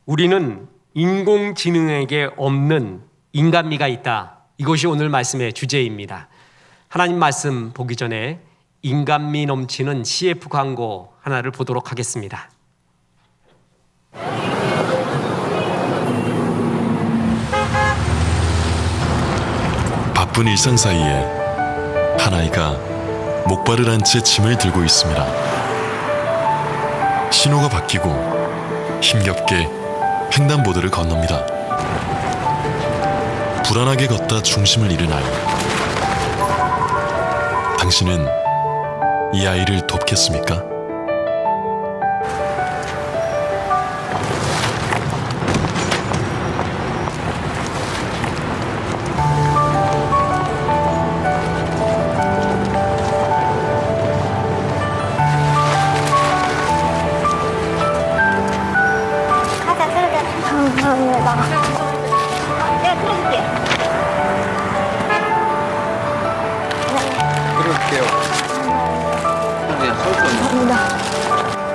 우리는 인공지능에게 없는 인간미가 있다. 이것이 오늘 말씀의 주제입니다. 하나님 말씀 보기 전에 인간미 넘치는 CF 광고 하나를 보도록 하겠습니다. 바쁜 일상 사이에 한 아이가 목발을 한 채 짐을 들고 있습니다. 신호가 바뀌고 힘겹게 횡단보도를 건넙니다. 불안하게 걷다 중심을 잃은 아이. 당신은 이 아이를 돕겠습니까? 감사합니다. 내가 들어줄게. 그럴게요. 그냥 설거 감사합니다.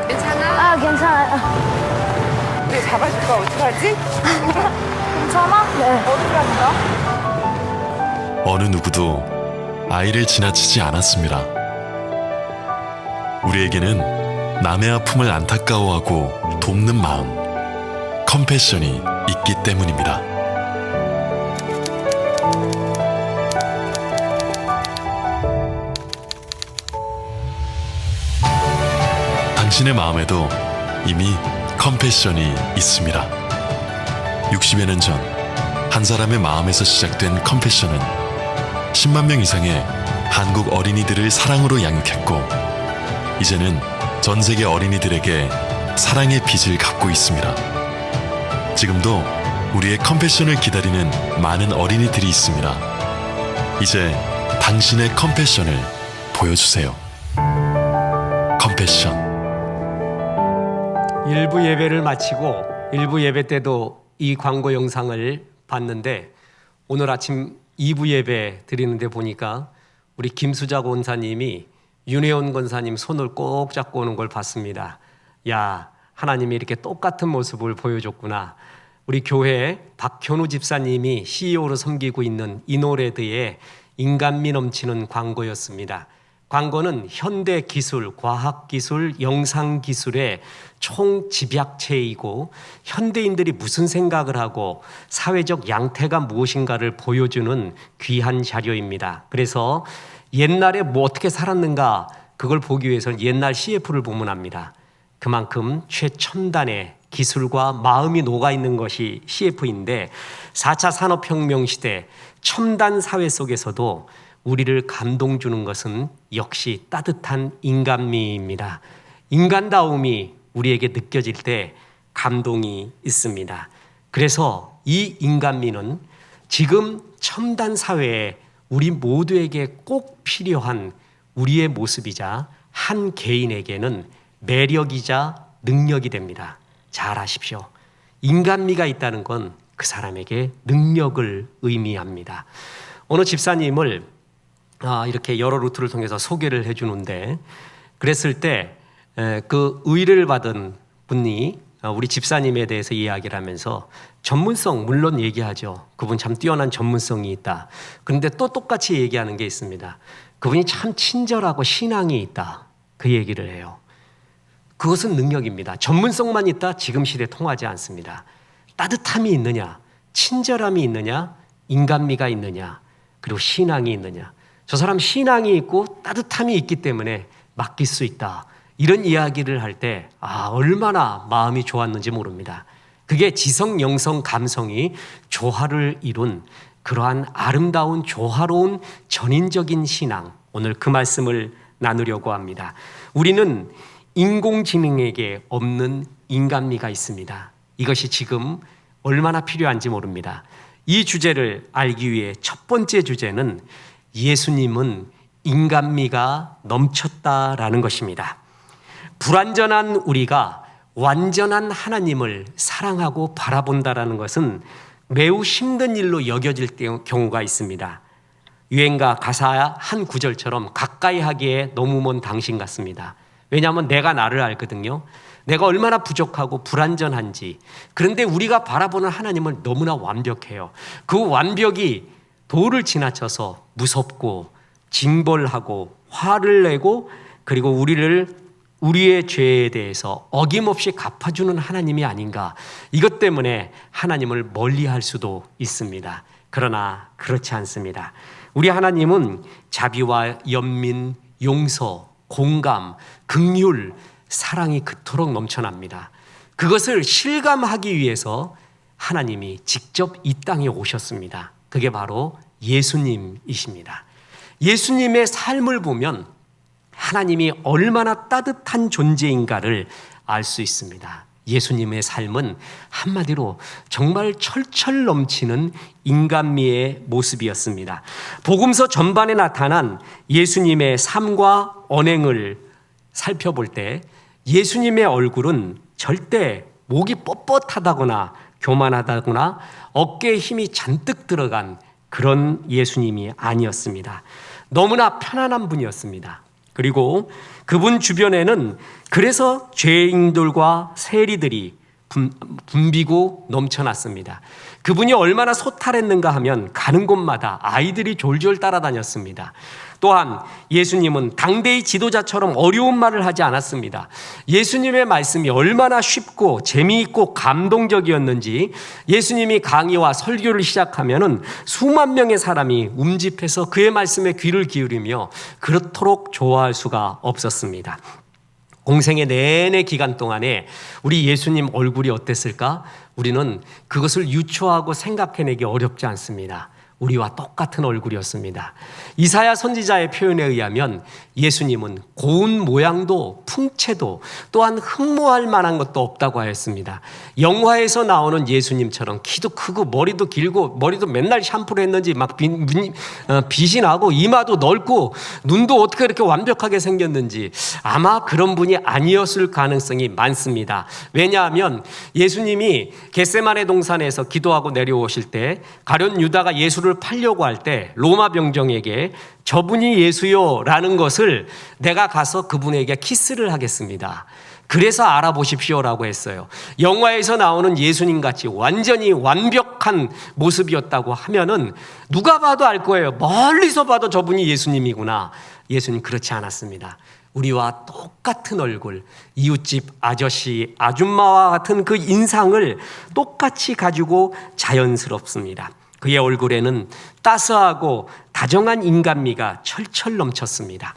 괜찮아? 아, 괜찮아요. 근데 잡아줄까? 어떡하지? 괜찮아? 네. 어디 갔어? 어느 누구도 아이를 지나치지 않았습니다. 우리에게는 남의 아픔을 안타까워하고 돕는 마음, 컴패션이 있기 때문입니다. 당신의 마음에도 이미 컴패션이 있습니다. 60여 년 전 한 사람의 마음에서 시작된 컴패션은 10만 명 이상의 한국 어린이들을 사랑으로 양육했고, 이제는 전 세계 어린이들에게 사랑의 빚을 갚고 있습니다. 지금도 우리의 컴패션을 기다리는 많은 어린이들이 있습니다. 이제 당신의 컴패션을 보여주세요. 컴패션. 일부 예배를 마치고 일부 예배 때도 이 광고 영상을 봤는데, 오늘 아침 2부 예배 드리는데 보니까 우리 김수자 권사님이 윤혜원 권사님 손을 꼭 잡고 오는 걸 봤습니다. 야, 하나님이 이렇게 똑같은 모습을 보여줬구나. 우리 교회 박현우 집사님이 CEO로 섬기고 있는 이노레드의 인간미 넘치는 광고였습니다. 광고는 현대 기술, 과학 기술, 영상 기술의 총 집약체이고, 현대인들이 무슨 생각을 하고 사회적 양태가 무엇인가를 보여주는 귀한 자료입니다. 그래서 옛날에 뭐 어떻게 살았는가, 그걸 보기 위해서는 옛날 CF를 보면 합니다. 그만큼 최첨단의 기술과 마음이 녹아있는 것이 CF인데, 4차 산업혁명 시대 첨단 사회 속에서도 우리를 감동 주는 것은 역시 따뜻한 인간미입니다. 인간다움이 우리에게 느껴질 때 감동이 있습니다. 그래서 이 인간미는 지금 첨단 사회에 우리 모두에게 꼭 필요한 우리의 모습이자 한 개인에게는 매력이자 능력이 됩니다. 잘 아십시오. 인간미가 있다는 건 그 사람에게 능력을 의미합니다. 어느 집사님을 이렇게 여러 루트를 통해서 소개를 해주는데, 그랬을 때 그 의뢰를 받은 분이 우리 집사님에 대해서 이야기를 하면서 전문성 물론 얘기하죠. 그분 참 뛰어난 전문성이 있다. 그런데 또 똑같이 얘기하는 게 있습니다. 그분이 참 친절하고 신앙이 있다. 그 얘기를 해요. 그것은 능력입니다. 전문성만 있다? 지금 시대에 통하지 않습니다. 따뜻함이 있느냐, 친절함이 있느냐, 인간미가 있느냐, 그리고 신앙이 있느냐. 저 사람 신앙이 있고 따뜻함이 있기 때문에 맡길 수 있다. 이런 이야기를 할 때 얼마나 마음이 좋았는지 모릅니다. 그게 지성, 영성, 감성이 조화를 이룬 그러한 아름다운 조화로운 전인적인 신앙, 오늘 그 말씀을 나누려고 합니다. 우리는 인공지능에게 없는 인간미가 있습니다. 이것이 지금 얼마나 필요한지 모릅니다. 이 주제를 알기 위해 첫 번째 주제는 예수님은 인간미가 넘쳤다라는 것입니다. 불완전한 우리가 완전한 하나님을 사랑하고 바라본다라는 것은 매우 힘든 일로 여겨질 경우가 있습니다. 유행가 가사 한 구절처럼 가까이 하기에 너무 먼 당신 같습니다. 왜냐하면 내가 나를 알거든요. 내가 얼마나 부족하고 불완전한지. 그런데 우리가 바라보는 하나님은 너무나 완벽해요. 그 완벽이 도를 지나쳐서 무섭고 징벌하고 화를 내고 그리고 우리의 죄에 대해서 어김없이 갚아주는 하나님이 아닌가. 이것 때문에 하나님을 멀리할 수도 있습니다. 그러나 그렇지 않습니다. 우리 하나님은 자비와 연민, 용서, 공감, 긍휼, 사랑이 그토록 넘쳐납니다. 그것을 실감하기 위해서 하나님이 직접 이 땅에 오셨습니다. 그게 바로 예수님이십니다. 예수님의 삶을 보면 하나님이 얼마나 따뜻한 존재인가를 알 수 있습니다. 예수님의 삶은 한마디로 정말 철철 넘치는 인간미의 모습이었습니다. 복음서 전반에 나타난 예수님의 삶과 언행을 살펴볼 때 예수님의 얼굴은 절대 목이 뻣뻣하다거나 교만하다거나 어깨에 힘이 잔뜩 들어간 그런 예수님이 아니었습니다. 너무나 편안한 분이었습니다. 그리고 그분 주변에는 그래서 죄인들과 세리들이 붐비고 넘쳐났습니다. 그분이 얼마나 소탈했는가 하면 가는 곳마다 아이들이 졸졸 따라다녔습니다. 또한 예수님은 당대의 지도자처럼 어려운 말을 하지 않았습니다. 예수님의 말씀이 얼마나 쉽고 재미있고 감동적이었는지 예수님이 강의와 설교를 시작하면은 수만 명의 사람이 움집해서 그의 말씀에 귀를 기울이며 그렇도록 좋아할 수가 없었습니다. 공생의 내내 기간 동안에 우리 예수님 얼굴이 어땠을까? 우리는 그것을 유추하고 생각해내기 어렵지 않습니다. 우리와 똑같은 얼굴이었습니다. 이사야 선지자의 표현에 의하면 예수님은 고운 모양도 풍채도 또한 흠모할 만한 것도 없다고 하였습니다. 영화에서 나오는 예수님처럼 키도 크고 머리도 길고 머리도 맨날 샴푸를 했는지 막 빛이 나고 이마도 넓고 눈도 어떻게 이렇게 완벽하게 생겼는지 아마 그런 분이 아니었을 가능성이 많습니다. 왜냐하면 예수님이 겟세마네 동산에서 기도하고 내려오실 때 가룟 유다가 예수를 팔려고 할 때 로마 병정에게 저분이 예수요 라는 것을 내가 가서 그분에게 키스를 하겠습니다. 그래서 알아보십시오라고 했어요. 영화에서 나오는 예수님 같이 완전히 완벽한 모습이었다고 하면은 누가 봐도 알 거예요. 멀리서 봐도 저분이 예수님이구나. 예수님 그렇지 않았습니다. 우리와 똑같은 얼굴, 이웃집 아저씨, 아줌마와 같은 그 인상을 똑같이 가지고 자연스럽습니다. 그의 얼굴에는 따스하고 다정한 인간미가 철철 넘쳤습니다.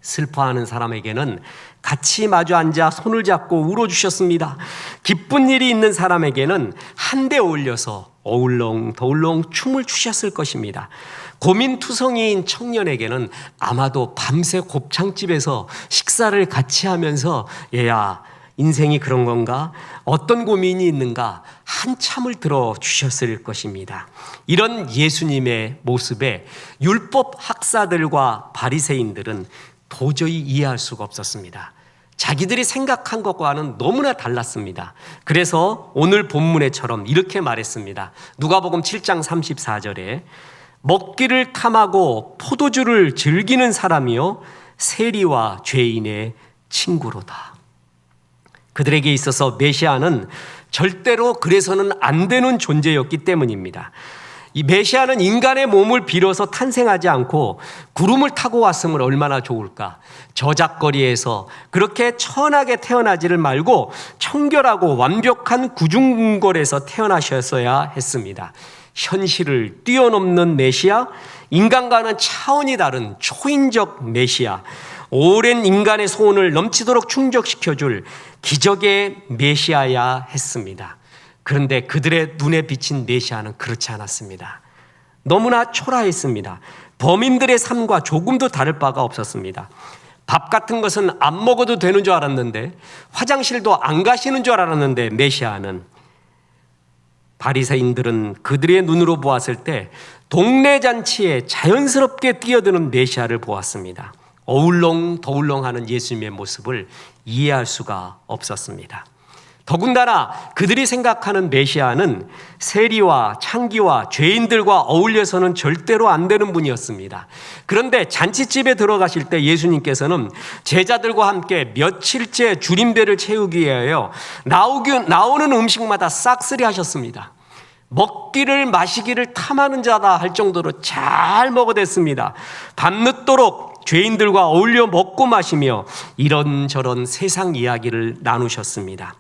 슬퍼하는 사람에게는 같이 마주 앉아 손을 잡고 울어주셨습니다. 기쁜 일이 있는 사람에게는 한데 어울려서 어울렁더울렁 춤을 추셨을 것입니다. 고민투성이인 청년에게는 아마도 밤새 곱창집에서 식사를 같이 하면서 얘야 인생이 그런 건가? 어떤 고민이 있는가? 한참을 들어주셨을 것입니다. 이런 예수님의 모습에 율법 학사들과 바리새인들은 도저히 이해할 수가 없었습니다. 자기들이 생각한 것과는 너무나 달랐습니다. 그래서 오늘 본문에처럼 이렇게 말했습니다. 누가복음 7장 34절에 먹기를 탐하고 포도주를 즐기는 사람이요 세리와 죄인의 친구로다. 그들에게 있어서 메시아는 절대로 그래서는 안 되는 존재였기 때문입니다. 이 메시아는 인간의 몸을 빌어서 탄생하지 않고 구름을 타고 왔으면 얼마나 좋을까. 저작거리에서 그렇게 천하게 태어나지를 말고 청결하고 완벽한 구중궁궐에서 태어나셨어야 했습니다. 현실을 뛰어넘는 메시아, 인간과는 차원이 다른 초인적 메시아, 오랜 인간의 소원을 넘치도록 충족시켜줄 기적의 메시아야 했습니다. 그런데 그들의 눈에 비친 메시아는 그렇지 않았습니다. 너무나 초라했습니다. 범인들의 삶과 조금도 다를 바가 없었습니다. 밥 같은 것은 안 먹어도 되는 줄 알았는데, 화장실도 안 가시는 줄 알았는데 메시아는, 바리새인들은 그들의 눈으로 보았을 때 동네 잔치에 자연스럽게 뛰어드는 메시아를 보았습니다. 어울렁더울렁하는 예수님의 모습을 이해할 수가 없었습니다. 더군다나 그들이 생각하는 메시아는 세리와 창기와 죄인들과 어울려서는 절대로 안 되는 분이었습니다. 그런데 잔치집에 들어가실 때 예수님께서는 제자들과 함께 며칠째 줄임배를 채우기 위하여 나오는 음식마다 싹쓸이 하셨습니다. 먹기를 마시기를 탐하는 자다 할 정도로 잘 먹어댔습니다. 밤늦도록 죄인들과 어울려 먹고 마시며 이런저런 세상 이야기를 나누셨습니다.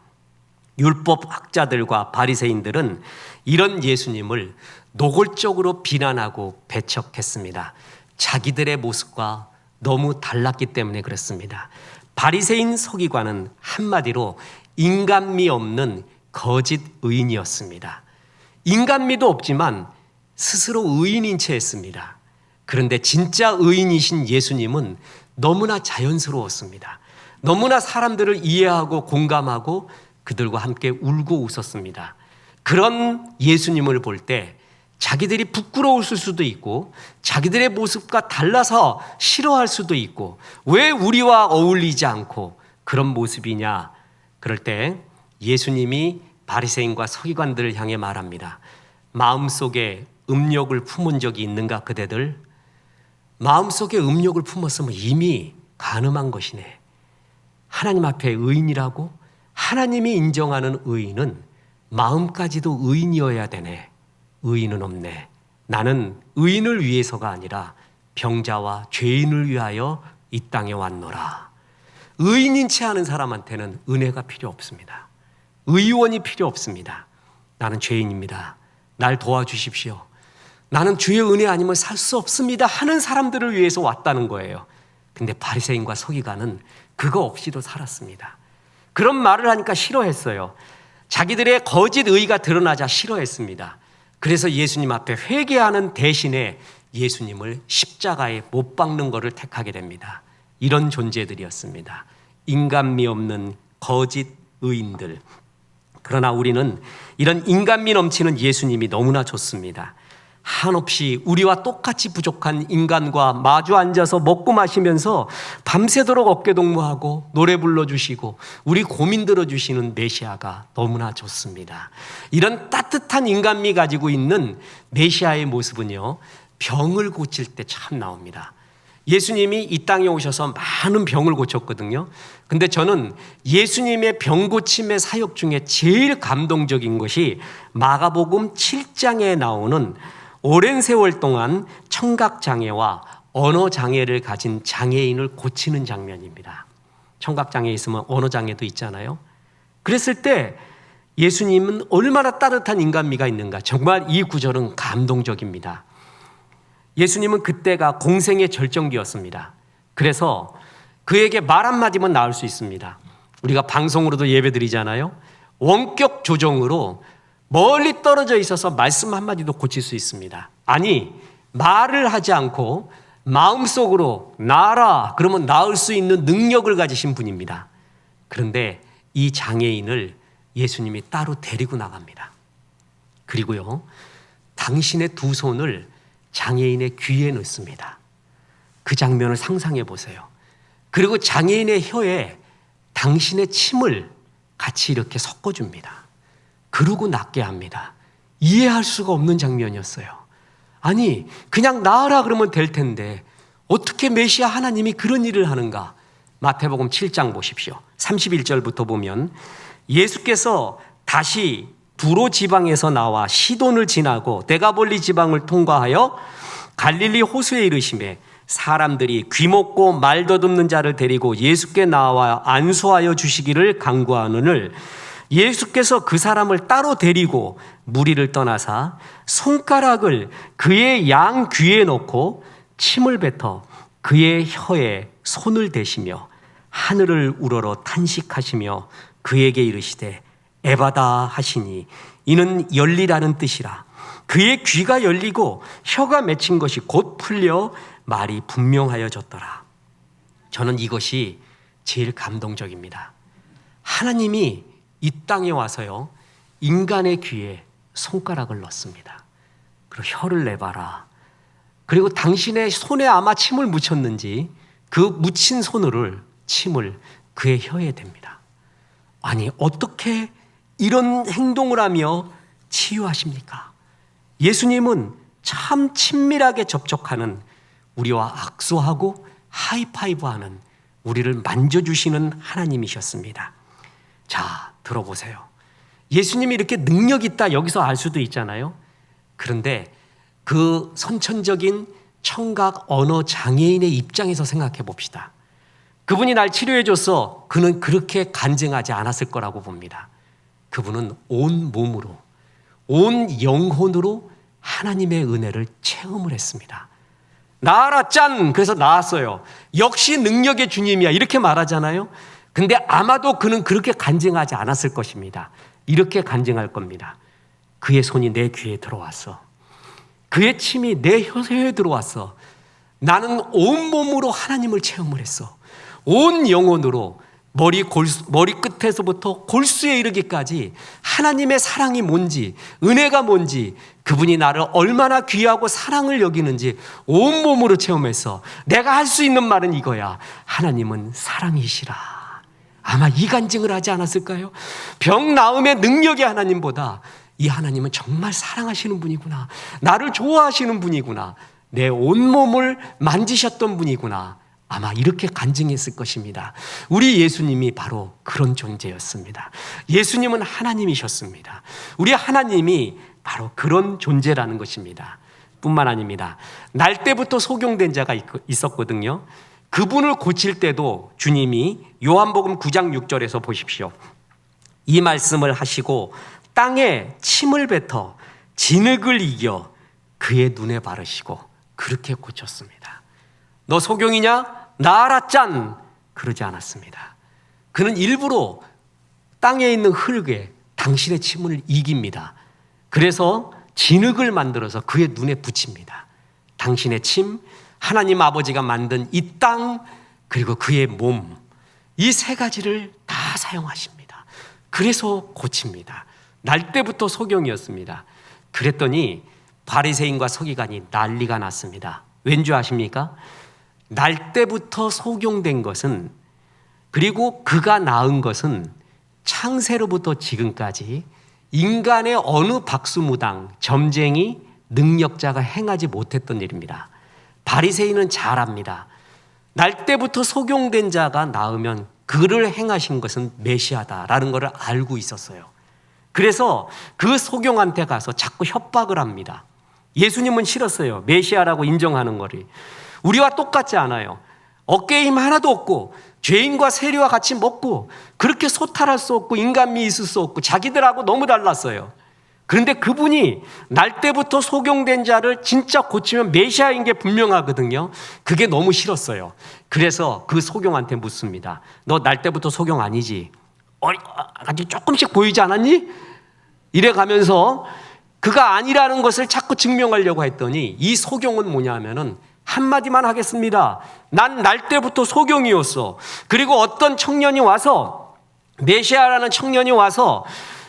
율법 학자들과 바리새인들은 이런 예수님을 노골적으로 비난하고 배척했습니다. 자기들의 모습과 너무 달랐기 때문에 그렇습니다. 바리새인 서기관은 한마디로 인간미 없는 거짓 의인이었습니다. 인간미도 없지만 스스로 의인인 채 했습니다. 그런데 진짜 의인이신 예수님은 너무나 자연스러웠습니다. 너무나 사람들을 이해하고 공감하고 그들과 함께 울고 웃었습니다. 그런 예수님을 볼 때 자기들이 부끄러웠을 수도 있고 자기들의 모습과 달라서 싫어할 수도 있고 왜 우리와 어울리지 않고 그런 모습이냐. 그럴 때 예수님이 바리새인과 서기관들을 향해 말합니다. 마음속에 음욕을 품은 적이 있는가 그대들? 마음속에 음욕을 품었으면 이미 간음한 것이네. 하나님 앞에 의인이라고? 하나님이 인정하는 의인은 마음까지도 의인이어야 되네. 의인은 없네. 나는 의인을 위해서가 아니라 병자와 죄인을 위하여 이 땅에 왔노라. 의인인 채 하는 사람한테는 은혜가 필요 없습니다. 의원이 필요 없습니다. 나는 죄인입니다. 날 도와주십시오. 나는 주의 은혜 아니면 살 수 없습니다 하는 사람들을 위해서 왔다는 거예요. 근데 바리새인과 서기관은 그거 없이도 살았습니다. 그런 말을 하니까 싫어했어요. 자기들의 거짓 의의가 드러나자 싫어했습니다. 그래서 예수님 앞에 회개하는 대신에 예수님을 십자가에 못 박는 것을 택하게 됩니다. 이런 존재들이었습니다. 인간미 없는 거짓 의인들. 그러나 우리는 이런 인간미 넘치는 예수님이 너무나 좋습니다. 한없이 우리와 똑같이 부족한 인간과 마주 앉아서 먹고 마시면서 밤새도록 어깨동무하고 노래 불러주시고 우리 고민 들어주시는 메시아가 너무나 좋습니다. 이런 따뜻한 인간미 가지고 있는 메시아의 모습은요, 병을 고칠 때 참 나옵니다. 예수님이 이 땅에 오셔서 많은 병을 고쳤거든요. 근데 저는 예수님의 병 고침의 사역 중에 제일 감동적인 것이 마가복음 7장에 나오는 오랜 세월 동안 청각장애와 언어장애를 가진 장애인을 고치는 장면입니다. 청각장애 있으면 언어장애도 있잖아요. 그랬을 때 예수님은 얼마나 따뜻한 인간미가 있는가. 정말 이 구절은 감동적입니다. 예수님은 그때가 공생의 절정기였습니다. 그래서 그에게 말 한마디면 나을 수 있습니다. 우리가 방송으로도 예배드리잖아요. 원격 조정으로 멀리 떨어져 있어서 말씀 한마디도 고칠 수 있습니다. 아니, 말을 하지 않고 마음속으로 나아라 그러면 나을 수 있는 능력을 가지신 분입니다. 그런데 이 장애인을 예수님이 따로 데리고 나갑니다. 그리고요, 당신의 두 손을 장애인의 귀에 넣습니다. 그 장면을 상상해 보세요. 그리고 장애인의 혀에 당신의 침을 같이 이렇게 섞어줍니다. 그러고 낫게 합니다. 이해할 수가 없는 장면이었어요. 아니, 그냥 나으라 그러면 될 텐데 어떻게 메시아 하나님이 그런 일을 하는가? 마태복음 7장 보십시오. 31절부터 보면 예수께서 다시 두로 지방에서 나와 시돈을 지나고 데가볼리 지방을 통과하여 갈릴리 호수에 이르시매 사람들이 귀먹고 말 더듬는 자를 데리고 예수께 나와 안수하여 주시기를 간구하느늘 예수께서 그 사람을 따로 데리고 무리를 떠나사 손가락을 그의 양 귀에 넣고 침을 뱉어 그의 혀에 손을 대시며 하늘을 우러러 탄식하시며 그에게 이르시되 에바다 하시니 이는 열리라는 뜻이라. 그의 귀가 열리고 혀가 맺힌 것이 곧 풀려 말이 분명하여졌더라. 저는 이것이 제일 감동적입니다. 하나님이 이 땅에 와서요, 인간의 귀에 손가락을 넣습니다. 그리고 혀를 내봐라. 그리고 당신의 손에 아마 침을 묻혔는지 그 묻힌 손을 침을 그의 혀에 댑니다. 아니, 어떻게 이런 행동을 하며 치유하십니까? 예수님은 참 친밀하게 접촉하는, 우리와 악수하고 하이파이브하는, 우리를 만져주시는 하나님이셨습니다. 자, 들어보세요. 예수님이 이렇게 능력 있다 여기서 알 수도 있잖아요. 그런데 그 선천적인 청각 언어 장애인의 입장에서 생각해 봅시다. 그분이 날 치료해 줬어. 그는 그렇게 간증하지 않았을 거라고 봅니다. 그분은 온 몸으로, 온 영혼으로 하나님의 은혜를 체험을 했습니다. 나아라 짠! 그래서 나았어요. 역시 능력의 주님이야. 이렇게 말하잖아요. 근데 아마도 그는 그렇게 간증하지 않았을 것입니다. 이렇게 간증할 겁니다. 그의 손이 내 귀에 들어왔어. 그의 침이 내 혀에 들어왔어. 나는 온 몸으로 하나님을 체험을 했어. 온 영혼으로 머리 끝에서부터 골수에 이르기까지 하나님의 사랑이 뭔지, 은혜가 뭔지, 그분이 나를 얼마나 귀하고 사랑을 여기는지 온몸으로 체험했어. 내가 할 수 있는 말은 이거야. 하나님은 사랑이시라. 아마 이 간증을 하지 않았을까요? 병 나음의 능력의 하나님보다 이 하나님은 정말 사랑하시는 분이구나. 나를 좋아하시는 분이구나. 내 온몸을 만지셨던 분이구나. 아마 이렇게 간증했을 것입니다. 우리 예수님이 바로 그런 존재였습니다. 예수님은 하나님이셨습니다. 우리 하나님이 바로 그런 존재라는 것입니다. 뿐만 아닙니다. 날 때부터 소경된 자가 있었거든요. 그분을 고칠 때도 주님이 요한복음 9장 6절에서 보십시오. 이 말씀을 하시고 땅에 침을 뱉어 진흙을 이겨 그의 눈에 바르시고 그렇게 고쳤습니다. 너 소경이냐? 나아라 짠! 그러지 않았습니다. 그는 일부러 땅에 있는 흙에 당신의 침을 이깁니다. 그래서 진흙을 만들어서 그의 눈에 붙입니다. 당신의 침, 하나님 아버지가 만든 이 땅, 그리고 그의 몸, 이 세 가지를 다 사용하십니다. 그래서 고칩니다. 날 때부터 소경이었습니다. 그랬더니 바리새인과 서기관이 난리가 났습니다. 왠지 아십니까? 날 때부터 소경된 것은, 그리고 그가 낳은 것은 창세로부터 지금까지 인간의 어느 박수무당, 점쟁이, 능력자가 행하지 못했던 일입니다. 바리새인은 잘 압니다. 날 때부터 소경된 자가 낳으면 그를 행하신 것은 메시아다라는 것을 알고 있었어요. 그래서 그 소경한테 가서 자꾸 협박을 합니다. 예수님은 싫었어요. 메시아라고 인정하는 거를. 우리와 똑같지 않아요. 어깨에 힘 하나도 없고 죄인과 세리와 같이 먹고 그렇게 소탈할 수 없고 인간미 있을 수 없고 자기들하고 너무 달랐어요. 그런데 그분이 날 때부터 소경된 자를 진짜 고치면 메시아인 게 분명하거든요. 그게 너무 싫었어요. 그래서 그 소경한테 묻습니다. 너 날 때부터 소경 아니지? 아직 조금씩 보이지 않았니? 이래 가면서 그가 아니라는 것을 자꾸 증명하려고 했더니 이 소경은 뭐냐면은 한마디만 하겠습니다. 난 날 때부터 소경이었어. 그리고 어떤 청년이 와서, 메시아라는 청년이 와서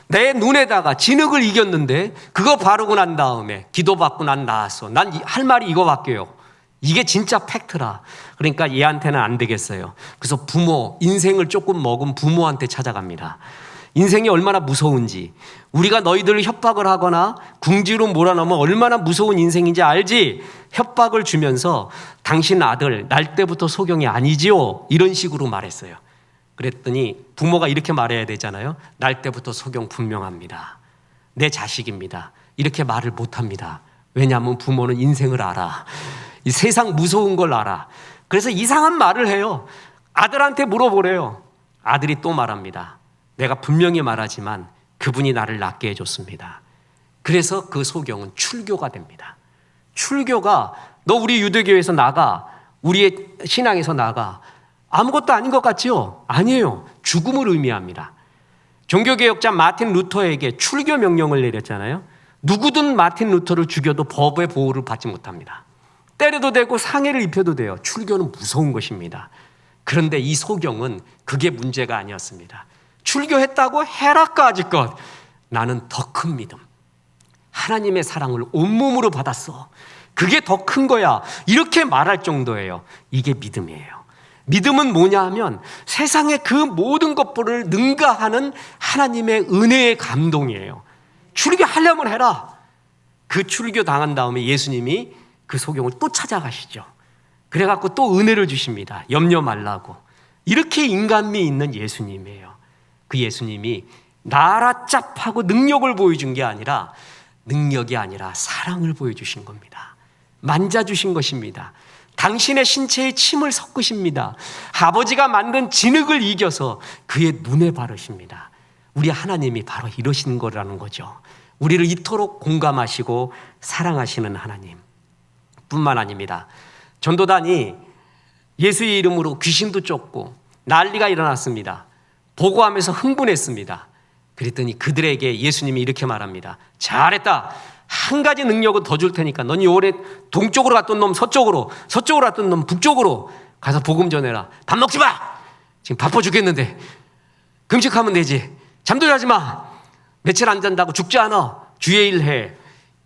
내 눈에다가 진흙을 이겼는데 그거 바르고 난 다음에 기도받고 난 나았어. 난 할 말이 이거밖에요. 이게 진짜 팩트라. 그러니까 얘한테는 안 되겠어요. 그래서 부모, 인생을 조금 먹은 부모한테 찾아갑니다. 인생이 얼마나 무서운지, 우리가 너희들을 협박을 하거나 궁지로 몰아넣으면 얼마나 무서운 인생인지 알지? 협박을 주면서 당신 아들 날 때부터 소경이 아니지요? 이런 식으로 말했어요. 그랬더니 부모가 이렇게 말해야 되잖아요. 날 때부터 소경 분명합니다. 내 자식입니다. 이렇게 말을 못합니다. 왜냐하면 부모는 인생을 알아. 이 세상 무서운 걸 알아. 그래서 이상한 말을 해요. 아들한테 물어보래요. 아들이 또 말합니다. 내가 분명히 말하지만 그분이 나를 낫게 해줬습니다. 그래서 그 소경은 출교가 됩니다. 출교가 너 우리 유대교에서 나가, 우리의 신앙에서 나가. 아무것도 아닌 것 같지요? 아니에요. 죽음을 의미합니다. 종교개혁자 마틴 루터에게 출교 명령을 내렸잖아요. 누구든 마틴 루터를 죽여도 법의 보호를 받지 못합니다. 때려도 되고 상해를 입혀도 돼요. 출교는 무서운 것입니다. 그런데 이 소경은 그게 문제가 아니었습니다. 출교했다고 해라까지 것. 나는 더 큰 믿음, 하나님의 사랑을 온몸으로 받았어. 그게 더 큰 거야. 이렇게 말할 정도예요. 이게 믿음이에요. 믿음은 뭐냐 하면 세상의 그 모든 것들을 능가하는 하나님의 은혜의 감동이에요. 출교하려면 해라. 그 출교 당한 다음에 예수님이 그 소경을 또 찾아가시죠. 그래갖고 또 은혜를 주십니다. 염려 말라고. 이렇게 인간미 있는 예수님이에요. 그 예수님이 나라짭하고 능력을 보여준 게 아니라, 능력이 아니라 사랑을 보여주신 겁니다. 만져주신 것입니다. 당신의 신체에 침을 섞으십니다. 아버지가 만든 진흙을 이겨서 그의 눈에 바르십니다. 우리 하나님이 바로 이러신 거라는 거죠. 우리를 이토록 공감하시고 사랑하시는 하나님 뿐만 아닙니다. 전도단이 예수의 이름으로 귀신도 쫓고 난리가 일어났습니다. 보고하면서 흥분했습니다. 그랬더니 그들에게 예수님이 이렇게 말합니다. 잘했다. 한 가지 능력은 더 줄 테니까 넌 요래 동쪽으로 갔던 놈 서쪽으로, 서쪽으로 갔던 놈 북쪽으로 가서 복음 전해라. 밥 먹지 마. 지금 바빠 죽겠는데 금식하면 되지. 잠도 자지 마. 며칠 안 잔다고 죽지 않아. 주의 일 해.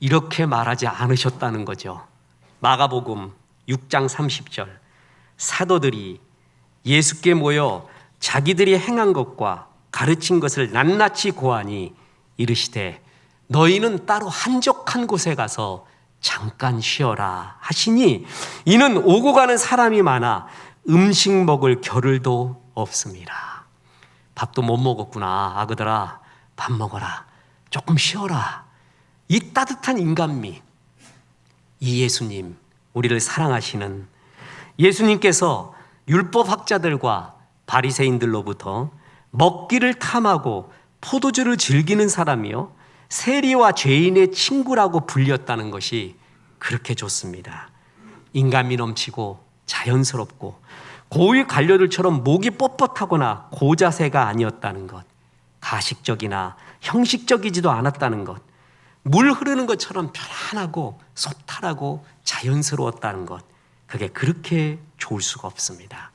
이렇게 말하지 않으셨다는 거죠. 마가복음 6장 30절. 사도들이 예수께 모여 자기들이 행한 것과 가르친 것을 낱낱이 고하니 이르시되 너희는 따로 한적한 곳에 가서 잠깐 쉬어라 하시니 이는 오고 가는 사람이 많아 음식 먹을 겨를도 없습니다. 밥도 못 먹었구나. 아그들아 밥 먹어라. 조금 쉬어라. 이 따뜻한 인간미, 이 예수님, 우리를 사랑하시는 예수님께서 율법학자들과 바리새인들로부터 먹기를 탐하고 포도주를 즐기는 사람이요 세리와 죄인의 친구라고 불렸다는 것이 그렇게 좋습니다. 인간미 넘치고 자연스럽고 고위 관료들처럼 목이 뻣뻣하거나 고자세가 아니었다는 것, 가식적이나 형식적이지도 않았다는 것, 물 흐르는 것처럼 편안하고 소탈하고 자연스러웠다는 것, 그게 그렇게 좋을 수가 없습니다.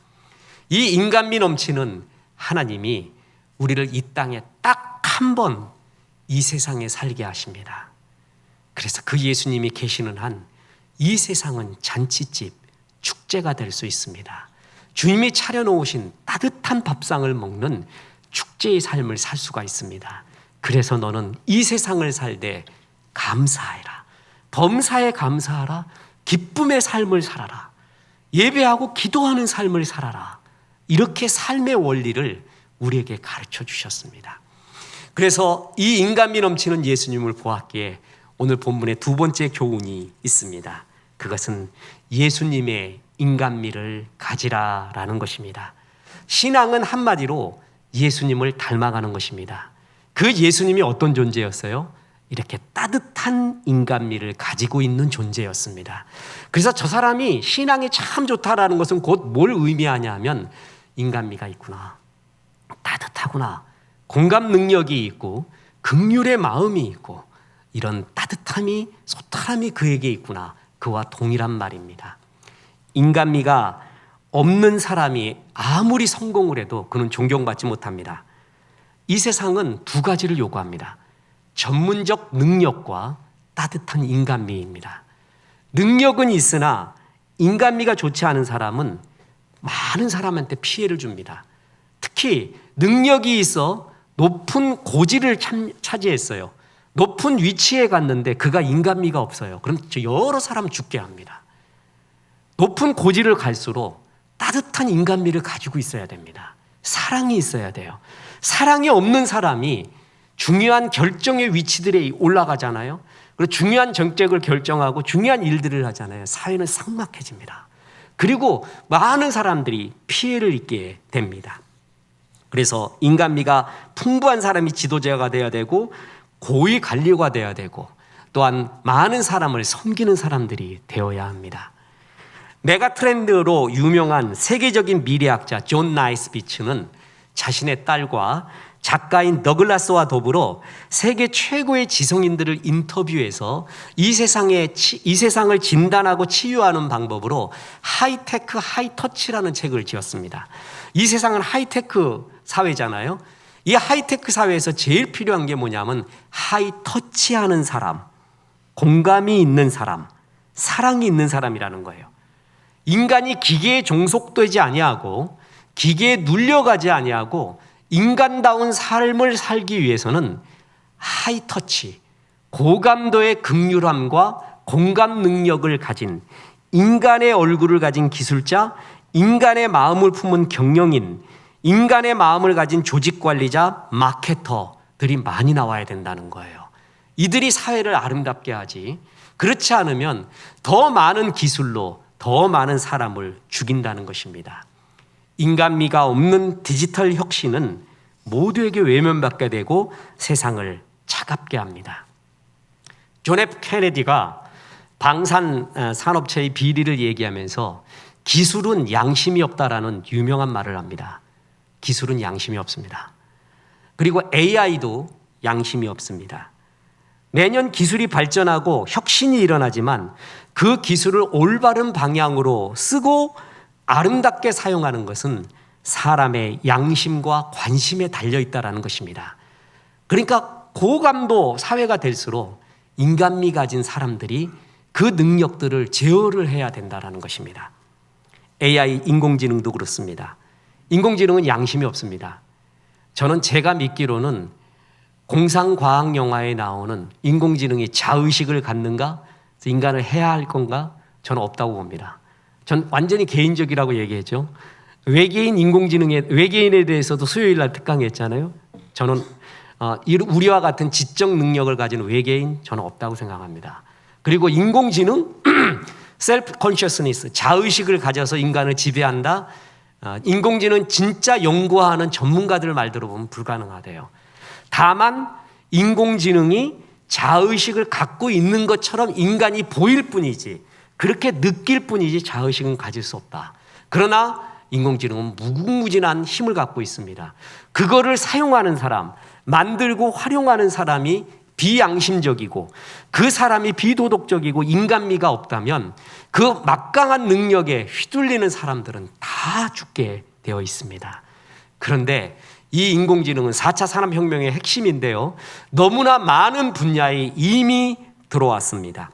이 인간미 넘치는 하나님이 우리를 이 땅에 딱 한 번 이 세상에 살게 하십니다. 그래서 그 예수님이 계시는 한 이 세상은 잔치집, 축제가 될 수 있습니다. 주님이 차려놓으신 따뜻한 밥상을 먹는 축제의 삶을 살 수가 있습니다. 그래서 너는 이 세상을 살되 감사해라. 범사에 감사하라. 기쁨의 삶을 살아라. 예배하고 기도하는 삶을 살아라. 이렇게 삶의 원리를 우리에게 가르쳐 주셨습니다. 그래서 이 인간미 넘치는 예수님을 보았기에 오늘 본문에 두 번째 교훈이 있습니다. 그것은 예수님의 인간미를 가지라라는 것입니다. 신앙은 한마디로 예수님을 닮아가는 것입니다. 그 예수님이 어떤 존재였어요? 이렇게 따뜻한 인간미를 가지고 있는 존재였습니다. 그래서 저 사람이 신앙이 참 좋다라는 것은 곧 뭘 의미하냐 하면 인간미가 있구나, 따뜻하구나, 공감 능력이 있고 긍휼의 마음이 있고 이런 따뜻함이, 소탈함이 그에게 있구나, 그와 동일한 말입니다. 인간미가 없는 사람이 아무리 성공을 해도 그는 존경받지 못합니다. 이 세상은 두 가지를 요구합니다. 전문적 능력과 따뜻한 인간미입니다. 능력은 있으나 인간미가 좋지 않은 사람은 많은 사람한테 피해를 줍니다. 특히 능력이 있어 높은 고지를 차지했어요. 높은 위치에 갔는데 그가 인간미가 없어요. 그럼 여러 사람 죽게 합니다. 높은 고지를 갈수록 따뜻한 인간미를 가지고 있어야 됩니다. 사랑이 있어야 돼요. 사랑이 없는 사람이 중요한 결정의 위치들에 올라가잖아요. 그리고 중요한 정책을 결정하고 중요한 일들을 하잖아요. 사회는 삭막해집니다. 그리고 많은 사람들이 피해를 입게 됩니다. 그래서 인간미가 풍부한 사람이 지도자가 돼야 되고 고위 관리가 돼야 되고 또한 많은 사람을 섬기는 사람들이 되어야 합니다. 메가트렌드로 유명한 세계적인 미래학자 존 나이스비츠는 자신의 딸과 작가인 더글라스와 더불어 세계 최고의 지성인들을 인터뷰해서 이 세상을 진단하고 치유하는 방법으로 하이테크 하이터치라는 책을 지었습니다. 이 세상은 하이테크 사회잖아요. 이 하이테크 사회에서 제일 필요한 게 뭐냐면 하이터치하는 사람, 공감이 있는 사람, 사랑이 있는 사람이라는 거예요. 인간이 기계에 종속되지 아니하고 기계에 눌려가지 아니하고 인간다운 삶을 살기 위해서는 하이터치, 고감도의 극률함과 공감 능력을 가진 인간의 얼굴을 가진 기술자, 인간의 마음을 품은 경영인, 인간의 마음을 가진 조직관리자, 마케터들이 많이 나와야 된다는 거예요. 이들이 사회를 아름답게 하지, 그렇지 않으면 더 많은 기술로 더 많은 사람을 죽인다는 것입니다. 인간미가 없는 디지털 혁신은 모두에게 외면받게 되고 세상을 차갑게 합니다. 존 F 케네디가 방산 산업체의 비리를 얘기하면서 기술은 양심이 없다라는 유명한 말을 합니다. 기술은 양심이 없습니다. 그리고 AI도 양심이 없습니다. 매년 기술이 발전하고 혁신이 일어나지만 그 기술을 올바른 방향으로 쓰고 아름답게 사용하는 것은 사람의 양심과 관심에 달려있다는 것입니다. 그러니까 고감도 사회가 될수록 인간미 가진 사람들이 그 능력들을 제어를 해야 된다는 것입니다. AI, 인공지능도 그렇습니다. 인공지능은 양심이 없습니다. 저는 제가 믿기로는 공상과학 영화에 나오는 인공지능이 자의식을 갖는가? 인간을 해야 할 건가? 저는 없다고 봅니다. 전 완전히 개인적이라고 얘기했죠. 외계인에 대해서도 수요일 날 특강했잖아요. 저는 우리와 같은 지적 능력을 가진 외계인 저는 없다고 생각합니다. 그리고 인공지능, 셀프 컨셔스니스, 자의식을 가져서 인간을 지배한다. 인공지능 진짜 연구하는 전문가들 말 들어보면 불가능하대요. 다만 인공지능이 자의식을 갖고 있는 것처럼 인간이 보일 뿐이지, 그렇게 느낄 뿐이지 자의식은 가질 수 없다. 그러나 인공지능은 무궁무진한 힘을 갖고 있습니다. 그거를 사용하는 사람, 만들고 활용하는 사람이 비양심적이고 그 사람이 비도덕적이고 인간미가 없다면 그 막강한 능력에 휘둘리는 사람들은 다 죽게 되어 있습니다. 그런데 이 인공지능은 4차 산업혁명의 핵심인데요. 너무나 많은 분야에 이미 들어왔습니다.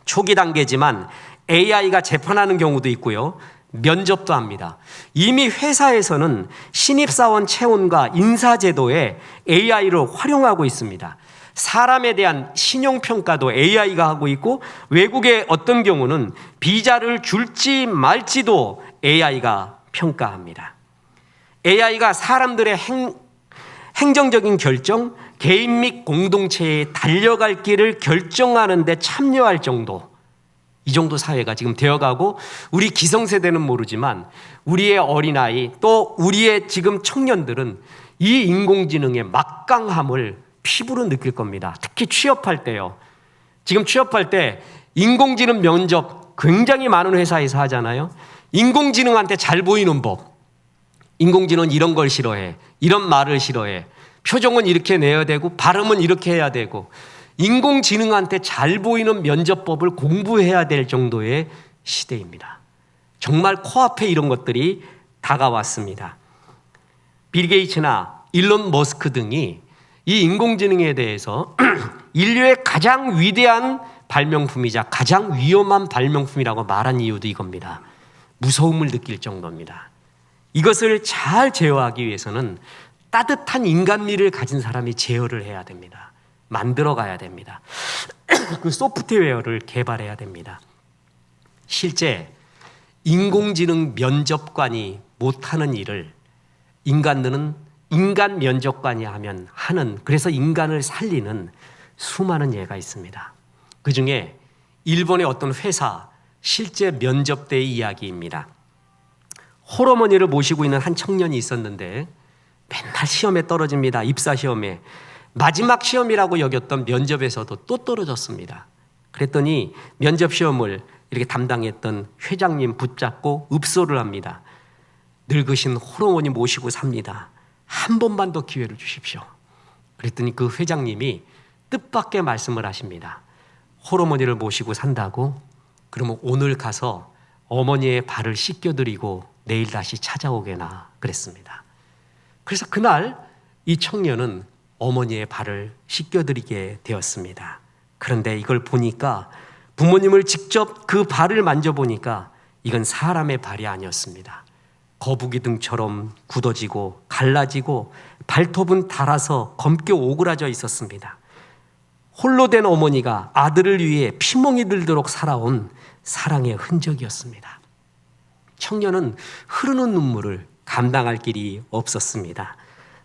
초기 단계지만 AI가 재판하는 경우도 있고요. 면접도 합니다. 이미 회사에서는 신입사원 채용과 인사제도에 AI를 활용하고 있습니다. 사람에 대한 신용평가도 AI가 하고 있고 외국의 어떤 경우는 비자를 줄지 말지도 AI가 평가합니다. AI가 사람들의 행정적인 결정, 개인 및 공동체에 달려갈 길을 결정하는 데 참여할 정도, 이 정도 사회가 지금 되어가고 우리 기성세대는 모르지만 우리의 어린아이 또 우리의 지금 청년들은 이 인공지능의 막강함을 피부로 느낄 겁니다. 특히 취업할 때요. 지금 취업할 때 인공지능 면접 굉장히 많은 회사에서 하잖아요. 인공지능한테 잘 보이는 법. 인공지능은 이런 걸 싫어해. 이런 말을 싫어해. 표정은 이렇게 내야 되고 발음은 이렇게 해야 되고 인공지능한테 잘 보이는 면접법을 공부해야 될 정도의 시대입니다. 정말 코앞에 이런 것들이 다가왔습니다. 빌 게이츠나 일론 머스크 등이 이 인공지능에 대해서 인류의 가장 위대한 발명품이자 가장 위험한 발명품이라고 말한 이유도 이겁니다. 무서움을 느낄 정도입니다. 이것을 잘 제어하기 위해서는 따뜻한 인간미를 가진 사람이 제어를 해야 됩니다. 만들어 가야 됩니다. 그 소프트웨어를 개발해야 됩니다. 실제 인공지능 면접관이 못하는 일을 인간들은 인간 면접관이 하는 그래서 인간을 살리는 수많은 예가 있습니다. 그중에 일본의 어떤 회사 실제 면접 때의 이야기입니다. 홀어머니를 모시고 있는 한 청년이 있었는데 맨날 시험에 떨어집니다. 입사 시험에. 마지막 시험이라고 여겼던 면접에서도 또 떨어졌습니다. 그랬더니 면접 시험을 이렇게 담당했던 회장님 붙잡고 읍소를 합니다. 늙으신 홀어머니 모시고 삽니다. 한 번만 더 기회를 주십시오. 그랬더니 그 회장님이 뜻밖의 말씀을 하십니다. 홀어머니를 모시고 산다고? 그러면 오늘 가서 어머니의 발을 씻겨드리고 내일 다시 찾아오게나 그랬습니다. 그래서 그날 이 청년은 어머니의 발을 씻겨드리게 되었습니다. 그런데 이걸 보니까 부모님을 직접 그 발을 만져보니까 이건 사람의 발이 아니었습니다. 거북이 등처럼 굳어지고 갈라지고 발톱은 닳아서 검게 오그라져 있었습니다. 홀로 된 어머니가 아들을 위해 피멍이 들도록 살아온 사랑의 흔적이었습니다. 청년은 흐르는 눈물을 감당할 길이 없었습니다.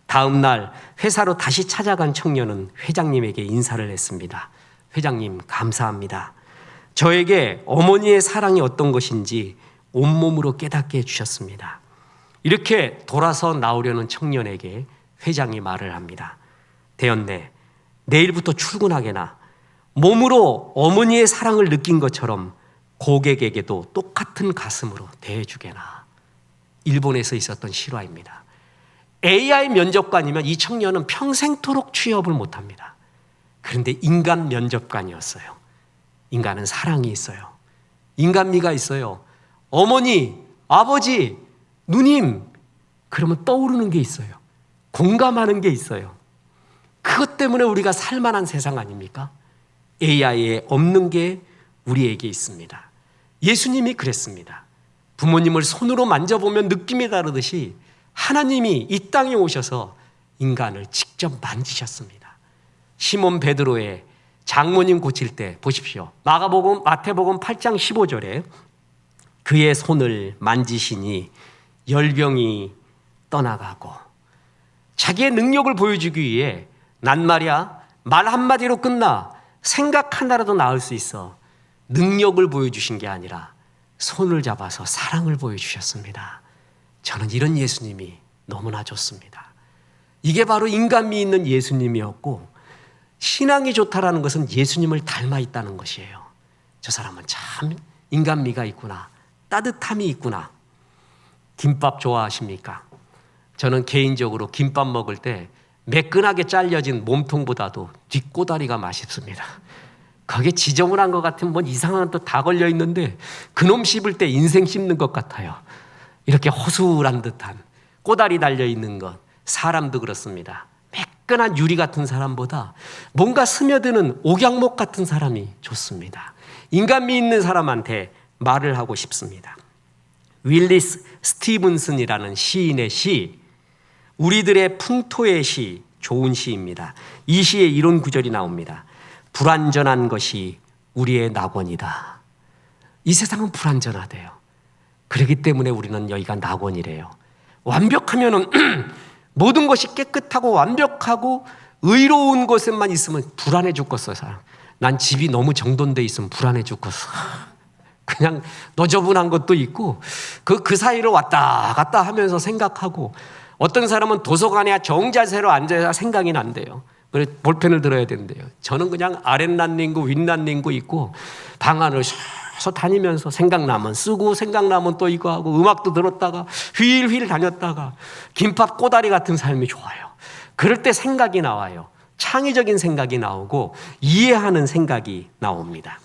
다음 날 회사로 다시 찾아간 청년은 회장님에게 인사를 했습니다. 회장님, 감사합니다. 저에게 어머니의 사랑이 어떤 것인지 온몸으로 깨닫게 해주셨습니다. 이렇게 돌아서 나오려는 청년에게 회장이 말을 합니다. 대언네, 내일부터 출근하게나 몸으로 어머니의 사랑을 느낀 것처럼 고객에게도 똑같은 가슴으로 대해주게나. 일본에서 있었던 실화입니다. AI 면접관이면 이 청년은 평생토록 취업을 못합니다. 그런데 인간 면접관이었어요. 인간은 사랑이 있어요. 인간미가 있어요. 어머니, 아버지, 누님, 그러면 떠오르는 게 있어요. 공감하는 게 있어요. 그것 때문에 우리가 살만한 세상 아닙니까? AI에 없는 게 우리에게 있습니다. 예수님이 그랬습니다. 부모님을 손으로 만져보면 느낌이 다르듯이 하나님이 이 땅에 오셔서 인간을 직접 만지셨습니다. 시몬 베드로의 장모님 고칠 때 보십시오. 마태복음 8장 15절에 그의 손을 만지시니 열병이 떠나가고, 자기의 능력을 보여주기 위해 난 말이야 말 한마디로 끝나 생각 하나라도 나을 수 있어 능력을 보여주신 게 아니라 손을 잡아서 사랑을 보여주셨습니다. 저는 이런 예수님이 너무나 좋습니다. 이게 바로 인간미 있는 예수님이었고, 신앙이 좋다라는 것은 예수님을 닮아 있다는 것이에요. 저 사람은 참 인간미가 있구나, 따뜻함이 있구나. 김밥 좋아하십니까? 저는 개인적으로 김밥 먹을 때 매끈하게 잘려진 몸통보다도 뒷꼬다리가 맛있습니다. 거기에 지저분한 것 같은 뭐 이상한 또 다 걸려 있는데 그놈 씹을 때 인생 씹는 것 같아요. 이렇게 허술한 듯한 꼬다리 달려 있는 것, 사람도 그렇습니다. 매끈한 유리 같은 사람보다 뭔가 스며드는 옥양목 같은 사람이 좋습니다. 인간미 있는 사람한테 말을 하고 싶습니다. 윌리스 스티븐슨이라는 시인의 시, 우리들의 풍토의 시, 좋은 시입니다. 이 시에 이런 구절이 나옵니다. 불완전한 것이 우리의 낙원이다. 이 세상은 불완전하대요. 그렇기 때문에 우리는 여기가 낙원이래요. 완벽하면은 모든 것이 깨끗하고 완벽하고 의로운 곳에만 있으면 불안해 죽겠어요. 사람. 난 집이 너무 정돈돼 있으면 불안해 죽겠어. 그냥 너저분한 것도 있고 그 사이로 왔다 갔다 하면서 생각하고, 어떤 사람은 도서관에 정자세로 앉아야 생각이 난대요. 그래서 볼펜을 들어야 된대요. 저는 그냥 아랫난닝구 윗난닝구 있고 방 안을 서 다니면서 생각나면 쓰고 생각나면 또 이거 하고 음악도 들었다가 휠 다녔다가 김밥 꼬다리 같은 삶이 좋아요. 그럴 때 생각이 나와요. 창의적인 생각이 나오고 이해하는 생각이 나옵니다.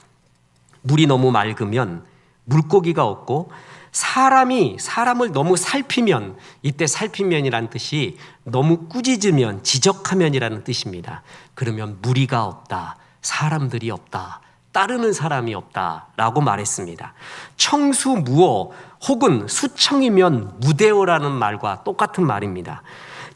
물이 너무 맑으면 물고기가 없고, 사람이 사람을 너무 살피면, 이때 살피면이라는 뜻이 너무 꾸짖으면, 지적하면이라는 뜻입니다. 그러면 무리가 없다, 사람들이 없다, 따르는 사람이 없다라고 말했습니다. 청수무어 혹은 수청이면 무대어라는 말과 똑같은 말입니다.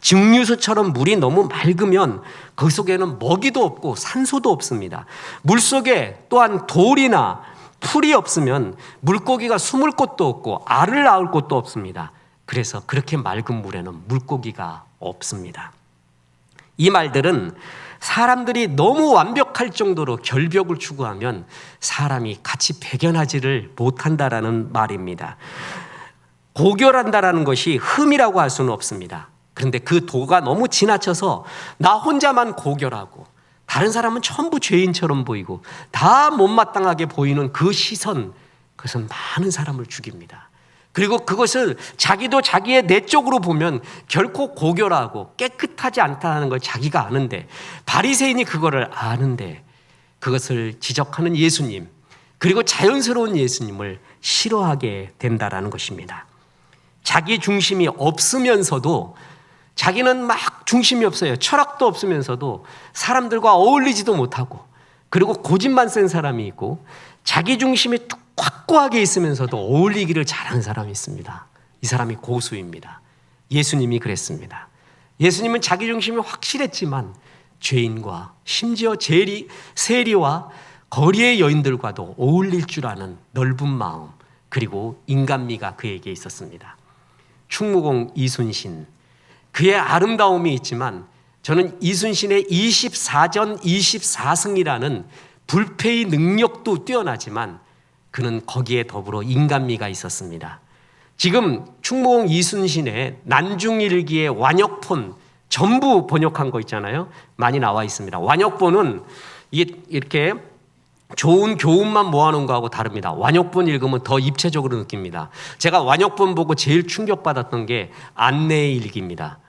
증류수처럼 물이 너무 맑으면 그 속에는 먹이도 없고 산소도 없습니다. 물속에 또한 돌이나 풀이 없으면 물고기가 숨을 곳도 없고 알을 낳을 곳도 없습니다. 그래서 그렇게 맑은 물에는 물고기가 없습니다. 이 말들은 사람들이 너무 완벽할 정도로 결벽을 추구하면 사람이 같이 배견하지를 못한다라는 말입니다. 고결한다라는 것이 흠이라고 할 수는 없습니다. 그런데 그 도가 너무 지나쳐서 나 혼자만 고결하고 다른 사람은 전부 죄인처럼 보이고 다 못마땅하게 보이는 그 시선, 그것은 많은 사람을 죽입니다. 그리고 그것을 자기도 자기의 내적으로 보면 결코 고결하고 깨끗하지 않다는 걸 자기가 아는데, 바리새인이 그거를 아는데 그것을 지적하는 예수님, 그리고 자연스러운 예수님을 싫어하게 된다라는 것입니다. 자기 중심이 없으면서도, 자기는 막 중심이 없어요. 철학도 없으면서도 사람들과 어울리지도 못하고, 그리고 고집만 센 사람이 있고, 자기 중심이 확고하게 있으면서도 어울리기를 잘하는 사람이 있습니다. 이 사람이 고수입니다. 예수님이 그랬습니다. 예수님은 자기 중심이 확실했지만 죄인과 심지어 세리와 거리의 여인들과도 어울릴 줄 아는 넓은 마음, 그리고 인간미가 그에게 있었습니다. 충무공 이순신, 그의 아름다움이 있지만 저는 이순신의 24전 24승이라는 불패의 능력도 뛰어나지만 그는 거기에 더불어 인간미가 있었습니다. 지금 충무공 이순신의 난중일기의 완역본 전부 번역한 거 있잖아요. 많이 나와 있습니다. 완역본은 이렇게 좋은 교훈만 모아놓은 거하고 다릅니다. 완역본 읽으면 더 입체적으로 느낍니다. 제가 완역본 보고 제일 충격받았던 게 안내의 일기입니다.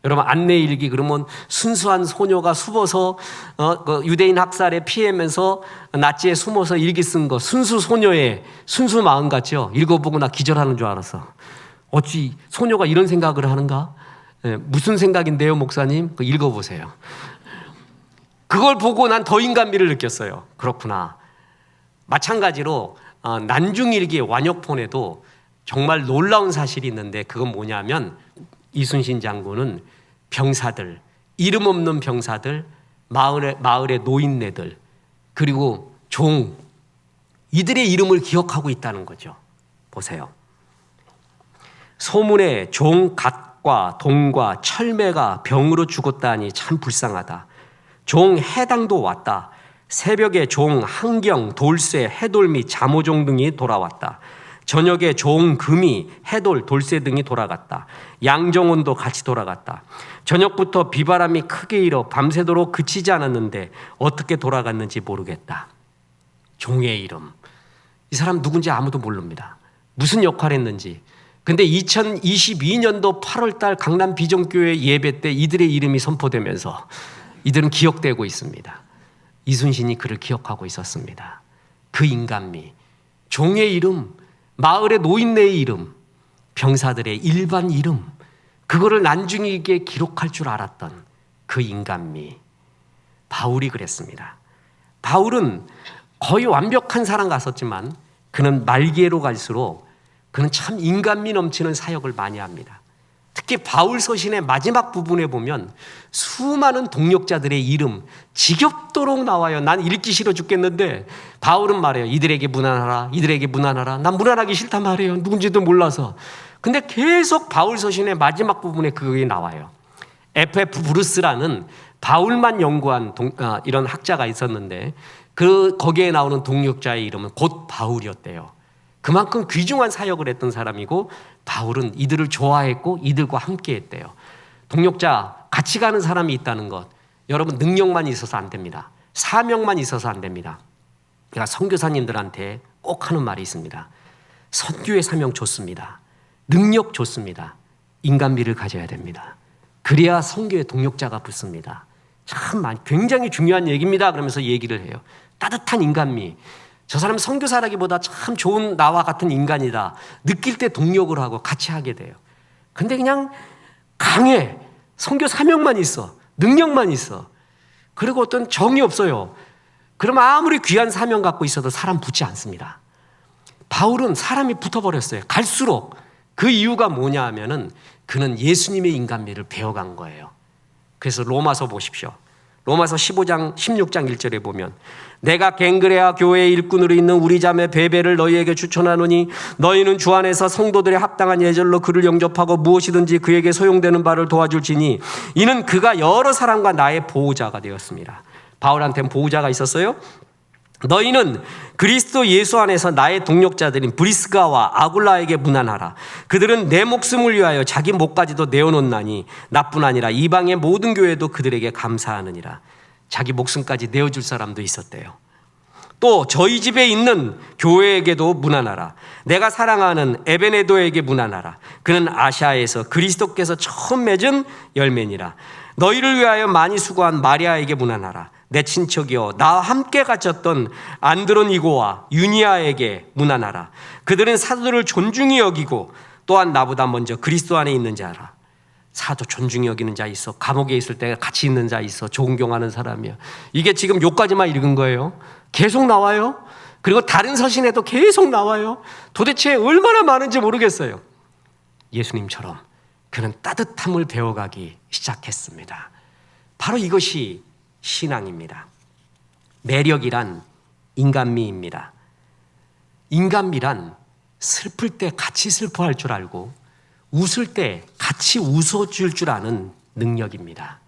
여러분, 안내의 일기 그러면 순수한 소녀가 숨어서 유대인 학살에 피하면서 나치에 숨어서 일기 쓴 거, 순수 소녀의 순수 마음 같죠? 읽어보고 나 기절하는 줄 알았어. 어찌 소녀가 이런 생각을 하는가? 무슨 생각인데요, 목사님? 읽어보세요. 그걸 보고 난 더 인간미를 느꼈어요. 그렇구나. 마찬가지로 난중일기의 완역본에도 정말 놀라운 사실이 있는데 그건 뭐냐면 이순신 장군은 병사들, 이름 없는 병사들, 마을의 노인네들, 그리고 종, 이들의 이름을 기억하고 있다는 거죠. 보세요. 소문에 종 갓과 동과 철매가 병으로 죽었다니 참 불쌍하다. 종 해당도 왔다. 새벽에 종 한경, 돌쇠, 해돌 및 잠오종 등이 돌아왔다. 저녁에 종 금이, 해돌, 돌쇠 등이 돌아갔다. 양정원도 같이 돌아갔다. 저녁부터 비바람이 크게 일어 밤새도록 그치지 않았는데 어떻게 돌아갔는지 모르겠다. 종의 이름. 이 사람 누군지 아무도 모릅니다. 무슨 역할을 했는지. 근데 2022년도 8월달 강남 비전교회 예배 때 이들의 이름이 선포되면서 이들은 기억되고 있습니다. 이순신이 그를 기억하고 있었습니다. 그 인간미, 종의 이름, 마을의 노인네의 이름, 병사들의 일반 이름, 그거를 난중일기에 기록할 줄 알았던 그 인간미. 바울이 그랬습니다. 바울은 거의 완벽한 사람 같았지만 그는 말기로 갈수록 그는 참 인간미 넘치는 사역을 많이 합니다. 특히 바울 서신의 마지막 부분에 보면 수많은 동역자들의 이름 지겹도록 나와요. 난 읽기 싫어 죽겠는데 바울은 말해요. 이들에게 문안하라. 이들에게 문안하라. 난 문안하기 싫단 말이에요. 누군지도 몰라서. 근데 계속 바울 서신의 마지막 부분에 그게 나와요. F.F. 브루스라는 바울만 연구한 이런 학자가 있었는데 거기에 나오는 동역자의 이름은 곧 바울이었대요. 그만큼 귀중한 사역을 했던 사람이고 바울은 이들을 좋아했고 이들과 함께 했대요. 동역자, 같이 가는 사람이 있다는 것, 여러분 능력만 있어서 안 됩니다. 사명만 있어서 안 됩니다. 제가 선교사님들한테 꼭 하는 말이 있습니다. 선교의 사명 좋습니다. 능력 좋습니다. 인간미를 가져야 됩니다. 그래야 선교의 동역자가 붙습니다. 참 굉장히 중요한 얘기입니다. 그러면서 얘기를 해요. 따뜻한 인간미. 저 사람 선교사라기보다 참 좋은 나와 같은 인간이다. 느낄 때 동력을 하고 같이 하게 돼요. 근데 그냥 강해. 선교 사명만 있어. 능력만 있어. 그리고 어떤 정이 없어요. 그러면 아무리 귀한 사명 갖고 있어도 사람 붙지 않습니다. 바울은 사람이 붙어버렸어요. 갈수록. 그 이유가 뭐냐 하면은 그는 예수님의 인간미를 배워간 거예요. 그래서 로마서 보십시오. 로마서 15장 16장 1절에 보면 내가 갱그레아 교회의 일꾼으로 있는 우리 자매 베베를 너희에게 추천하노니 너희는 주 안에서 성도들의 합당한 예절로 그를 영접하고 무엇이든지 그에게 소용되는 바를 도와줄지니 이는 그가 여러 사람과 나의 보호자가 되었습니다. 바울한테는 보호자가 있었어요. 너희는 그리스도 예수 안에서 나의 동역자들인 브리스가와 아굴라에게 문안하라. 그들은 내 목숨을 위하여 자기 목까지도 내어놓나니 나뿐 아니라 이방의 모든 교회도 그들에게 감사하느니라. 자기 목숨까지 내어줄 사람도 있었대요. 또 저희 집에 있는 교회에게도 문안하라. 내가 사랑하는 에베네도에게 문안하라. 그는 아시아에서 그리스도께서 처음 맺은 열매니라. 너희를 위하여 많이 수고한 마리아에게 문안하라. 내 친척이여 나와 함께 갇혔던 안드로니고와 유니아에게 문안하라. 그들은 사도들을 존중히 여기고 또한 나보다 먼저 그리스도 안에 있는 자라. 사도 존중히 여기는 자 있어. 감옥에 있을 때 같이 있는 자 있어. 존경하는 사람이야. 이게 지금 요까지만 읽은 거예요. 계속 나와요. 그리고 다른 서신에도 계속 나와요. 도대체 얼마나 많은지 모르겠어요. 예수님처럼 그는 따뜻함을 배워가기 시작했습니다. 바로 이것이 신앙입니다. 매력이란 인간미입니다. 인간미란 슬플 때 같이 슬퍼할 줄 알고 웃을 때 같이 웃어줄 줄 아는 능력입니다.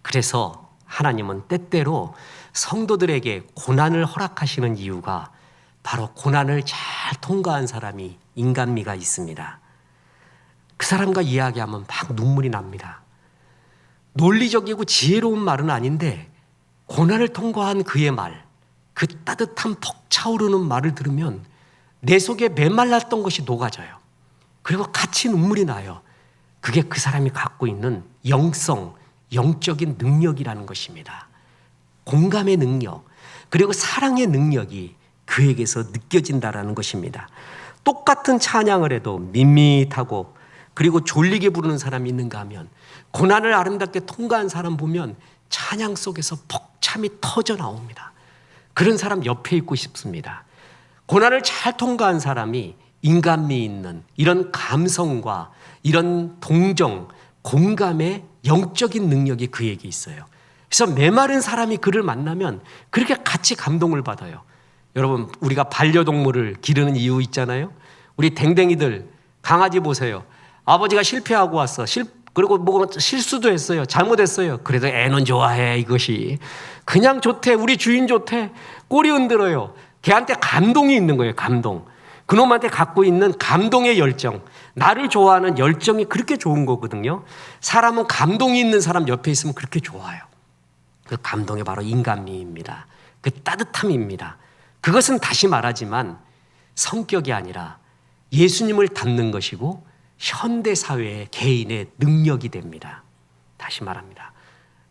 그래서 하나님은 때때로 성도들에게 고난을 허락하시는 이유가 바로 고난을 잘 통과한 사람이 인간미가 있습니다. 그 사람과 이야기하면 막 눈물이 납니다. 논리적이고 지혜로운 말은 아닌데 고난을 통과한 그의 말, 그 따뜻한 벅차오르는 말을 들으면 내 속에 메말랐던 것이 녹아져요. 그리고 같이 눈물이 나요. 그게 그 사람이 갖고 있는 영적인 능력이라는 것입니다. 공감의 능력, 그리고 사랑의 능력이 그에게서 느껴진다라는 것입니다. 똑같은 찬양을 해도 밋밋하고 그리고 졸리게 부르는 사람이 있는가 하면 고난을 아름답게 통과한 사람 보면 찬양 속에서 벅참이 터져 나옵니다. 그런 사람 옆에 있고 싶습니다. 고난을 잘 통과한 사람이 인간미 있는 이런 감성과 이런 동정, 공감의 영적인 능력이 그에게 있어요. 그래서 메마른 사람이 그를 만나면 그렇게 같이 감동을 받아요. 여러분, 우리가 반려동물을 기르는 이유 있잖아요. 우리 댕댕이들, 강아지 보세요. 아버지가 실패하고 왔어. 그리고 뭐 실수도 했어요. 잘못했어요. 그래도 애는 좋아해. 이것이 그냥 좋대. 우리 주인 좋대. 꼬리 흔들어요. 걔한테 감동이 있는 거예요. 감동. 그놈한테 갖고 있는 감동의 열정, 나를 좋아하는 열정이 그렇게 좋은 거거든요. 사람은 감동이 있는 사람 옆에 있으면 그렇게 좋아요. 그 감동이 바로 인간미입니다. 그 따뜻함입니다. 그것은 다시 말하지만 성격이 아니라 예수님을 닮는 것이고 현대사회의 개인의 능력이 됩니다. 다시 말합니다.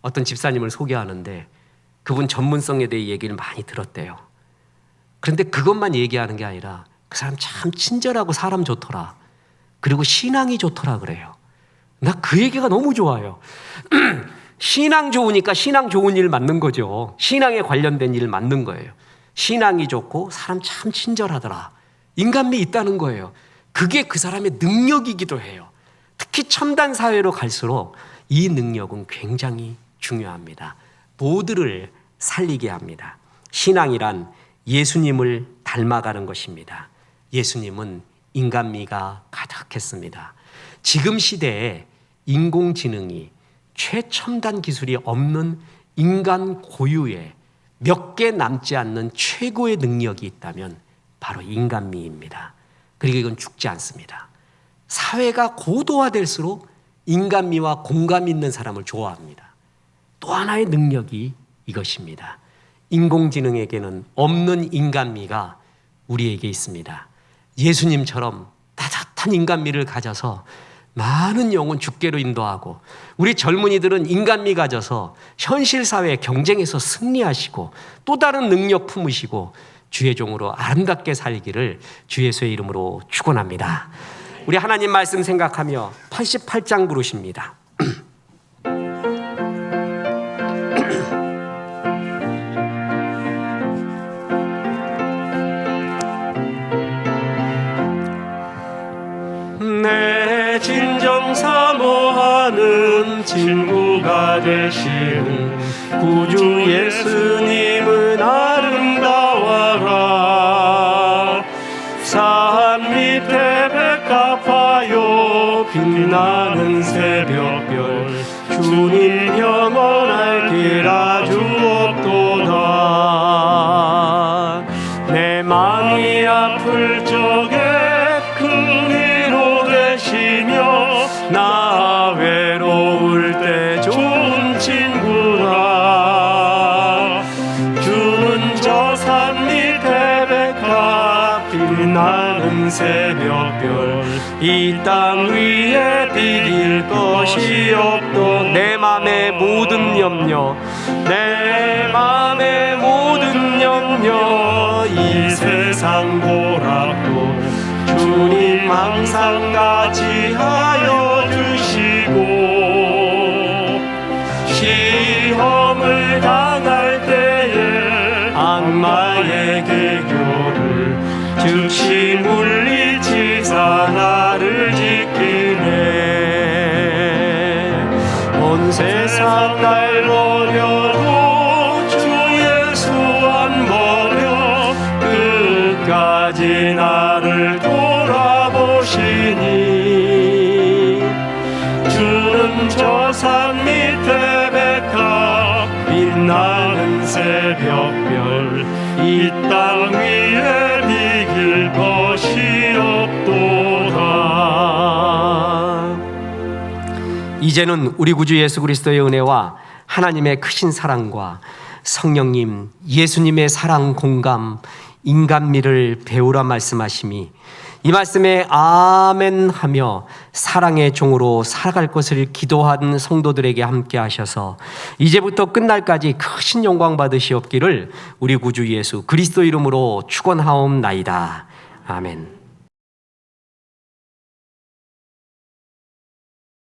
어떤 집사님을 소개하는데 그분 전문성에 대해 얘기를 많이 들었대요. 그런데 그것만 얘기하는 게 아니라 그 사람 참 친절하고 사람 좋더라. 그리고 신앙이 좋더라 그래요. 나 그 얘기가 너무 좋아요. 신앙 좋으니까 신앙 좋은 일 맞는 거죠. 신앙에 관련된 일 맞는 거예요. 신앙이 좋고 사람 참 친절하더라. 인간미 있다는 거예요. 그게 그 사람의 능력이기도 해요. 특히 첨단 사회로 갈수록 이 능력은 굉장히 중요합니다. 모두를 살리게 합니다. 신앙이란 예수님을 닮아가는 것입니다. 예수님은 인간미가 가득했습니다. 지금 시대에 인공지능이 최첨단 기술이 없는 인간 고유의 몇 개 남지 않는 최고의 능력이 있다면 바로 인간미입니다. 그리고 이건 죽지 않습니다. 사회가 고도화될수록 인간미와 공감 있는 사람을 좋아합니다. 또 하나의 능력이 이것입니다. 인공지능에게는 없는 인간미가 우리에게 있습니다. 예수님처럼 따뜻한 인간미를 가져서 많은 영혼 주께로 인도하고 우리 젊은이들은 인간미 가져서 현실사회 경쟁에서 승리하시고 또 다른 능력 품으시고 주의 종으로 아름답게 살기를 주 예수의 이름으로 축원합니다. 우리 하나님 말씀 생각하며 88장 부르십니다. 내 진정 사모하는 친구가 되신 구주 예수님은 아름다워라. 산 밑에 백합화요 빛나는 새벽별 주님 영원할 길 아주 없도다. 내 마음이 아플 적에 나 외로울 때 좋은 친구라. 주는 저 산 밑에 백합 빛나는 새벽별 이 땅 위에 비길 것이 없도. 내 맘의 모든 염려, 내 맘의 모든 염려, 이 세상 고락도 주님 항상 같이 하여 주시고, 시험을 당할 때에 악마에게 즉시 물리치사 나를 지키네. 온 세상 날 버려도 주 예수 안 버려 끝까지 나를 돌아보시니. 주는 저 산 밑에 백합 빛나는 새벽별 이 땅 위에 비길 것이 없도다. 이제는 우리 구주 예수 그리스도의 은혜와 하나님의 크신 사랑과 성령님 예수님의 사랑 공감 인간미를 배우라 말씀하심이 이 말씀에 아멘 하며 사랑의 종으로 살아갈 것을 기도한 성도들에게 함께 하셔서 이제부터 끝날까지 크신 영광 받으시옵기를 우리 구주 예수 그리스도 이름으로 축원하옵나이다. 아멘.